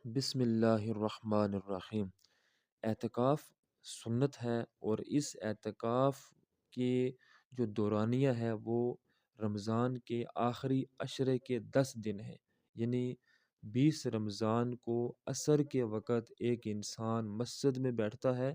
بسم اللہ الرحمن الرحیم۔ اعتکاف سنت ہے، اور اس اعتکاف کے جو دورانیہ ہے وہ رمضان کے آخری عشرے کے 10 دن ہے، یعنی 20 رمضان کو عصر کے وقت ایک انسان مسجد میں بیٹھتا ہے،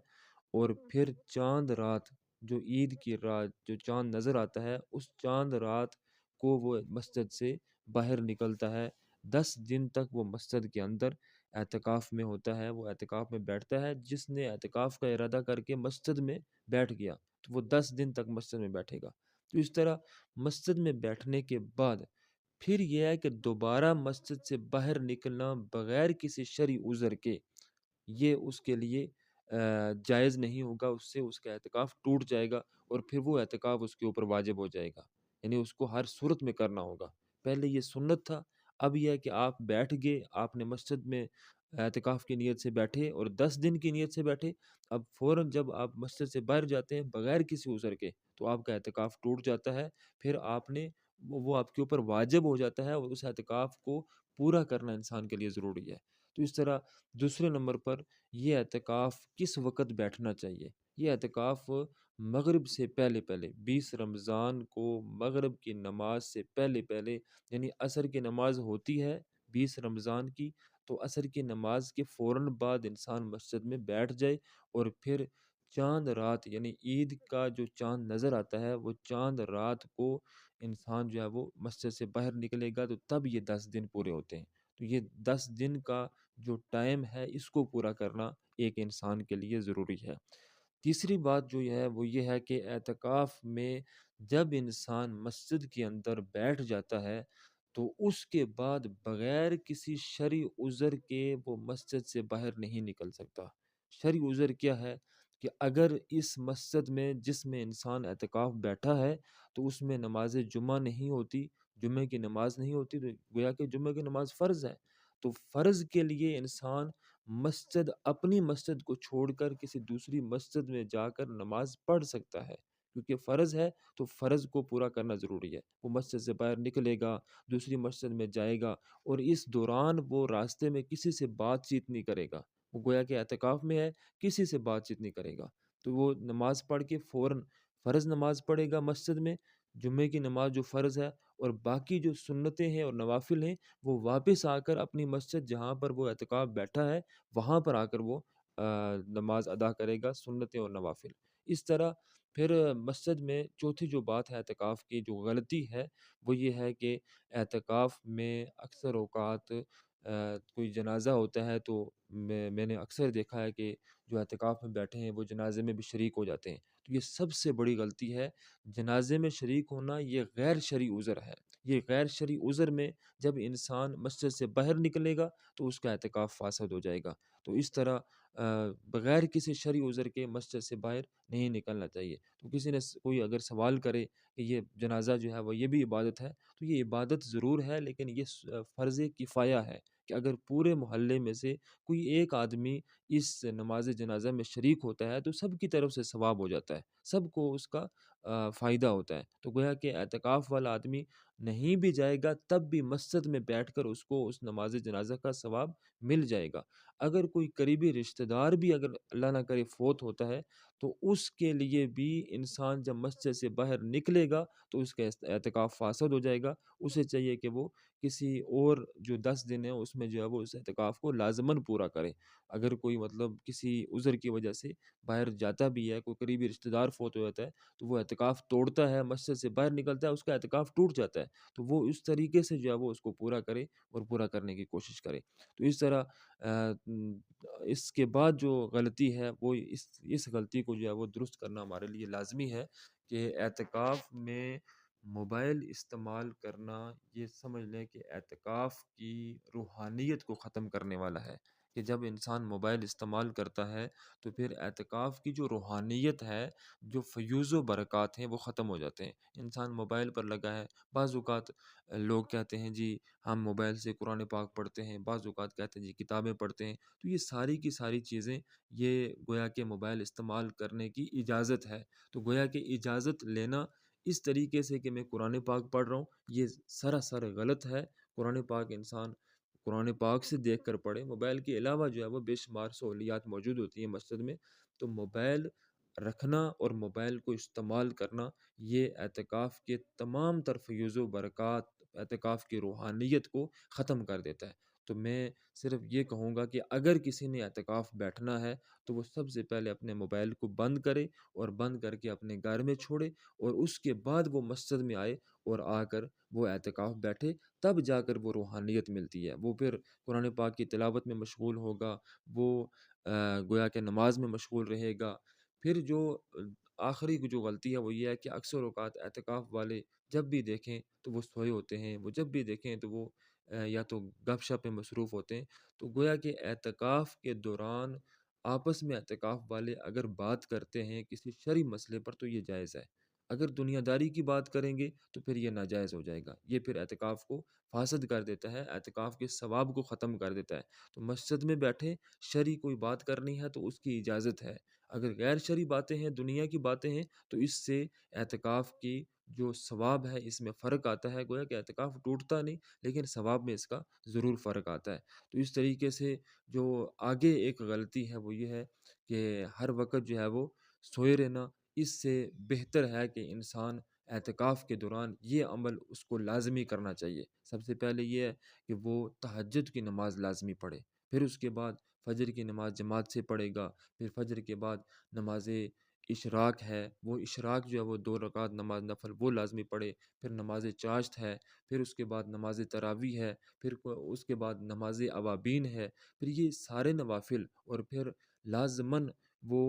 اور پھر چاند رات، جو عید کی رات جو چاند نظر آتا ہے، اس چاند رات کو وہ مسجد سے باہر نکلتا ہے۔ 10 دن تک وہ مسجد کے اندر اعتکاف میں ہوتا ہے، وہ اعتکاف میں بیٹھتا ہے۔ جس نے اعتکاف کا ارادہ کر کے مسجد میں بیٹھ گیا تو وہ 10 دن تک مسجد میں بیٹھے گا۔ تو اس طرح مسجد میں بیٹھنے کے بعد پھر یہ ہے کہ دوبارہ مسجد سے باہر نکلنا بغیر کسی شرعی عذر کے، یہ اس کے لیے جائز نہیں ہوگا، اس سے اس کا اعتکاف ٹوٹ جائے گا، اور پھر وہ اعتکاف اس کے اوپر واجب ہو جائے گا، یعنی اس کو ہر صورت میں کرنا ہوگا۔ پہلے یہ سنت تھا، اب یہ ہے کہ آپ بیٹھ گئے، آپ نے مسجد میں اعتکاف کی نیت سے بیٹھے اور 10 دن کی نیت سے بیٹھے، اب فوراً جب آپ مسجد سے باہر جاتے ہیں بغیر کسی عذر کے تو آپ کا اعتکاف ٹوٹ جاتا ہے، پھر آپ نے وہ آپ کے اوپر واجب ہو جاتا ہے، اور اس اعتکاف کو پورا کرنا انسان کے لیے ضروری ہے۔ تو اس طرح دوسرے نمبر پر یہ اعتکاف کس وقت بیٹھنا چاہیے؟ یہ اعتکاف مغرب سے پہلے پہلے، 20 رمضان کو مغرب کی نماز سے پہلے پہلے، یعنی عصر کی نماز ہوتی ہے 20 رمضان کی، تو عصر کی نماز کے فوراً بعد انسان مسجد میں بیٹھ جائے، اور پھر چاند رات، یعنی عید کا جو چاند نظر آتا ہے، وہ چاند رات کو انسان جو ہے وہ مسجد سے باہر نکلے گا، تو تب یہ 10 دن پورے ہوتے ہیں۔ تو یہ 10 دن کا جو ٹائم ہے، اس کو پورا کرنا ایک انسان کے لیے ضروری ہے۔ تیسری بات جو ہے وہ یہ ہے کہ اعتکاف میں جب انسان مسجد کے اندر بیٹھ جاتا ہے تو اس کے بعد بغیر کسی شرعی عذر کے وہ مسجد سے باہر نہیں نکل سکتا۔ شرعی عذر کیا ہے؟ کہ اگر اس مسجد میں جس میں انسان اعتکاف بیٹھا ہے تو اس میں نماز جمعہ نہیں ہوتی، جمعے کی نماز نہیں ہوتی، تو گویا کہ جمعے کی نماز فرض ہے، تو فرض کے لیے انسان اپنی مسجد کو چھوڑ کر کسی دوسری مسجد میں جا کر نماز پڑھ سکتا ہے، کیونکہ فرض ہے تو فرض کو پورا کرنا ضروری ہے۔ وہ مسجد سے باہر نکلے گا، دوسری مسجد میں جائے گا، اور اس دوران وہ راستے میں کسی سے بات چیت نہیں کرے گا، وہ گویا کہ اعتکاف میں ہے، کسی سے بات چیت نہیں کرے گا، تو وہ نماز پڑھ کے فوراً فرض نماز پڑھے گا مسجد میں، جمعے کی نماز جو فرض ہے، اور باقی جو سنتیں ہیں اور نوافل ہیں وہ واپس آ کر اپنی مسجد جہاں پر وہ اعتکاف بیٹھا ہے وہاں پر آ کر وہ نماز ادا کرے گا، سنتیں اور نوافل۔ اس طرح پھر مسجد میں چوتھی جو بات ہے اعتکاف کی جو غلطی ہے وہ یہ ہے کہ اعتکاف میں اکثر اوقات کوئی جنازہ ہوتا ہے تو میں نے اکثر دیکھا ہے کہ جو اعتکاف میں بیٹھے ہیں وہ جنازے میں بھی شریک ہو جاتے ہیں، تو یہ سب سے بڑی غلطی ہے۔ جنازے میں شریک ہونا یہ غیر شرعی عذر ہے، یہ غیر شرعی عذر میں جب انسان مسجد سے باہر نکلے گا تو اس کا اعتکاف فاسد ہو جائے گا۔ تو اس طرح بغیر کسی شرعی عذر کے مسجد سے باہر نہیں نکلنا چاہیے۔ تو کسی نے کوئی اگر سوال کرے کہ یہ جنازہ جو ہے وہ یہ بھی عبادت ہے، تو یہ عبادت ضرور ہے، لیکن یہ فرض کفایہ ہے کہ اگر پورے محلے میں سے کوئی ایک آدمی اس نماز جنازہ میں شریک ہوتا ہے تو سب کی طرف سے ثواب ہو جاتا ہے، سب کو اس کا فائدہ ہوتا ہے۔ تو گویا کہ اعتکاف والا آدمی نہیں بھی جائے گا تب بھی مسجد میں بیٹھ کر اس کو اس نماز جنازہ کا ثواب مل جائے گا۔ اگر کوئی قریبی رشتہ دار بھی اگر اللہ نہ کرے فوت ہوتا ہے تو اس کے لیے بھی انسان جب مسجد سے باہر نکلے گا تو اس کا اعتکاف فاسد ہو جائے گا، اسے چاہیے کہ وہ کسی اور جو 10 دن ہے اس میں جو ہے وہ اس اعتکاف کو لازماً پورا کرے۔ اگر کوئی مطلب کسی عذر کی وجہ سے باہر جاتا بھی ہے، کوئی قریبی رشتہ دار فوت ہو جاتا ہے تو وہ اعتکاف توڑتا ہے، مسجد سے باہر نکلتا ہے، اس کا اعتکاف ٹوٹ جاتا ہے، تو وہ اس طریقے سے جو ہے وہ اس کو پورا کرے اور پورا کرنے کی کوشش کرے۔ تو اس طرح اس کے بعد جو غلطی ہے وہ اس غلطی کو جو ہے وہ درست کرنا ہمارے لیے لازمی ہے کہ اعتکاف میں موبائل استعمال کرنا، یہ سمجھ لیں کہ اعتکاف کی روحانیت کو ختم کرنے والا ہے، کہ جب انسان موبائل استعمال کرتا ہے تو پھر اعتکاف کی جو روحانیت ہے، جو فیوز و برکات ہیں وہ ختم ہو جاتے ہیں۔ انسان موبائل پر لگا ہے، بعض اوقات لوگ کہتے ہیں جی ہم موبائل سے قرآن پاک پڑھتے ہیں، بعض اوقات کہتے ہیں جی کتابیں پڑھتے ہیں، تو یہ ساری کی ساری چیزیں یہ گویا کہ موبائل استعمال کرنے کی اجازت ہے، تو گویا کہ اجازت لینا اس طریقے سے کہ میں قرآن پاک پڑھ رہا ہوں، یہ سراسر غلط ہے۔ قرآن پاک سے دیکھ کر پڑھیں۔ موبائل کے علاوہ جو ہے وہ بے شمار سہولیات موجود ہوتی ہیں مسجد میں، تو موبائل رکھنا اور موبائل کو استعمال کرنا یہ اعتکاف کے تمام تر فیوز و برکات، اعتکاف کی روحانیت کو ختم کر دیتا ہے۔ تو میں صرف یہ کہوں گا کہ اگر کسی نے اعتکاف بیٹھنا ہے تو وہ سب سے پہلے اپنے موبائل کو بند کرے اور بند کر کے اپنے گھر میں چھوڑے، اور اس کے بعد وہ مسجد میں آئے اور آ کر وہ اعتکاف بیٹھے، تب جا کر وہ روحانیت ملتی ہے۔ وہ پھر قرآن پاک کی تلاوت میں مشغول ہوگا، وہ گویا کہ نماز میں مشغول رہے گا۔ پھر جو آخری جو غلطی ہے وہ یہ ہے کہ اکثر اوقات اعتکاف والے جب بھی دیکھیں تو وہ سوئے ہوتے ہیں، وہ جب بھی دیکھیں تو وہ یا تو گپ شپ میں مصروف ہوتے ہیں۔ تو گویا کہ اعتکاف کے دوران آپس میں اعتکاف والے اگر بات کرتے ہیں کسی شرعی مسئلے پر تو یہ جائز ہے۔ اگر دنیا داری کی بات کریں گے تو پھر یہ ناجائز ہو جائے گا، یہ پھر اعتکاف کو فاسد کر دیتا ہے، اعتکاف کے ثواب کو ختم کر دیتا ہے۔ تو مسجد میں بیٹھے، شرعی کوئی بات کرنی ہے تو اس کی اجازت ہے۔ اگر غیر شرعی باتیں ہیں، دنیا کی باتیں ہیں، تو اس سے اعتکاف کی جو ثواب ہے اس میں فرق آتا ہے۔ گویا کہ اعتکاف ٹوٹتا نہیں، لیکن ثواب میں اس کا ضرور فرق آتا ہے۔ تو اس طریقے سے جو آگے ایک غلطی ہے وہ یہ ہے کہ ہر وقت جو ہے وہ سوئے رہنا، اس سے بہتر ہے کہ انسان اعتکاف کے دوران یہ عمل اس کو لازمی کرنا چاہیے۔ سب سے پہلے یہ ہے کہ وہ تہجد کی نماز لازمی پڑھے، پھر اس کے بعد فجر کی نماز جماعت سے پڑھے گا، پھر فجر کے بعد نماز اشراق ہے، وہ اشراق جو ہے وہ 2 رکعت نماز نفل وہ لازمی پڑھے، پھر نماز چاشت ہے، پھر اس کے بعد نماز تراویح ہے، پھر اس کے بعد نماز اوابین ہے، پھر یہ سارے نوافل، اور پھر لازماً وہ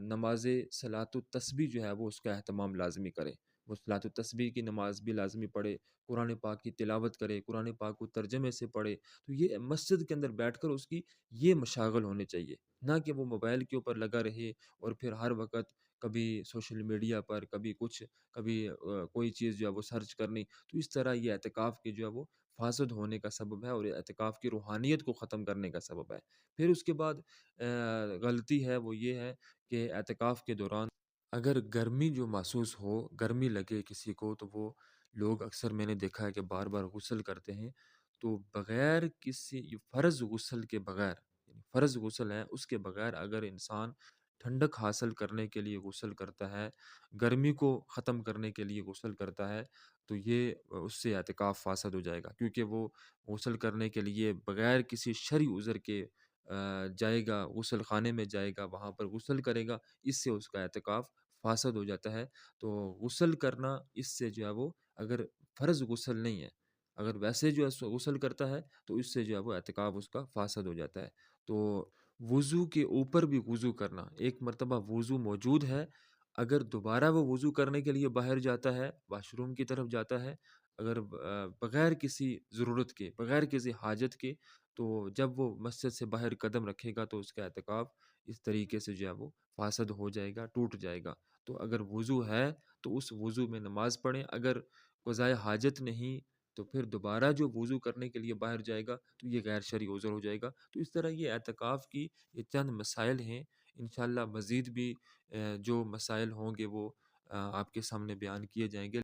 نماز صلاۃ التسبیح جو ہے وہ اس کا اہتمام لازمی کرے۔ وہ صلاۃ التسبیح کی نماز بھی لازمی پڑھے، قرآن پاک کی تلاوت کرے، قرآن پاک کو ترجمے سے پڑھے۔ تو یہ مسجد کے اندر بیٹھ کر اس کی یہ مشاغل ہونے چاہیے، نہ کہ وہ موبائل کے اوپر لگا رہے اور پھر ہر وقت کبھی سوشل میڈیا پر، کبھی کچھ، کبھی کوئی چیز جو ہے وہ سرچ کرنی۔ تو اس طرح یہ اعتکاف کی جو ہے وہ فاسد ہونے کا سبب ہے اور اعتکاف کی روحانیت کو ختم کرنے کا سبب ہے۔ پھر اس کے بعد غلطی ہے وہ یہ ہے کہ اعتکاف کے دوران اگر گرمی جو محسوس ہو، گرمی لگے کسی کو، تو وہ لوگ اکثر میں نے دیکھا ہے کہ بار بار غسل کرتے ہیں۔ تو بغیر کسی فرض غسل کے بغیر، یعنی فرض غسل ہے اس کے بغیر اگر انسان ٹھنڈک حاصل کرنے کے لیے غسل کرتا ہے، گرمی کو ختم کرنے کے لیے غسل کرتا ہے، تو یہ اس سے اعتکاف فاسد ہو جائے گا، کیونکہ وہ غسل کرنے کے لیے بغیر کسی شرعی عذر کے جائے گا، غسل خانے میں جائے گا، وہاں پر غسل کرے گا، اس سے اس کا اعتکاف فاسد ہو جاتا ہے۔ تو غسل کرنا اس سے جو ہے وہ، اگر فرض غسل نہیں ہے، اگر ویسے جو ہے غسل کرتا ہے تو اس سے جو ہے وہ اعتکاف اس کا فاسد ہو جاتا ہے۔ تو وضو کے اوپر بھی وضو کرنا، ایک مرتبہ وضو موجود ہے، اگر دوبارہ وہ وضو کرنے کے لیے باہر جاتا ہے، واش روم کی طرف جاتا ہے، اگر بغیر کسی ضرورت کے، بغیر کسی حاجت کے، تو جب وہ مسجد سے باہر قدم رکھے گا تو اس کا اعتکاف اس طریقے سے جو ہے وہ فاسد ہو جائے گا، ٹوٹ جائے گا۔ تو اگر وضو ہے تو اس وضو میں نماز پڑھیں، اگر قضائے حاجت نہیں تو پھر دوبارہ جو وضو کرنے کے لیے باہر جائے گا تو یہ غیر شرعی عذر ہو جائے گا۔ تو اس طرح یہ اعتکاف کی یہ چند مسائل ہیں، انشاءاللہ مزید بھی جو مسائل ہوں گے وہ آپ کے سامنے بیان کیے جائیں گے۔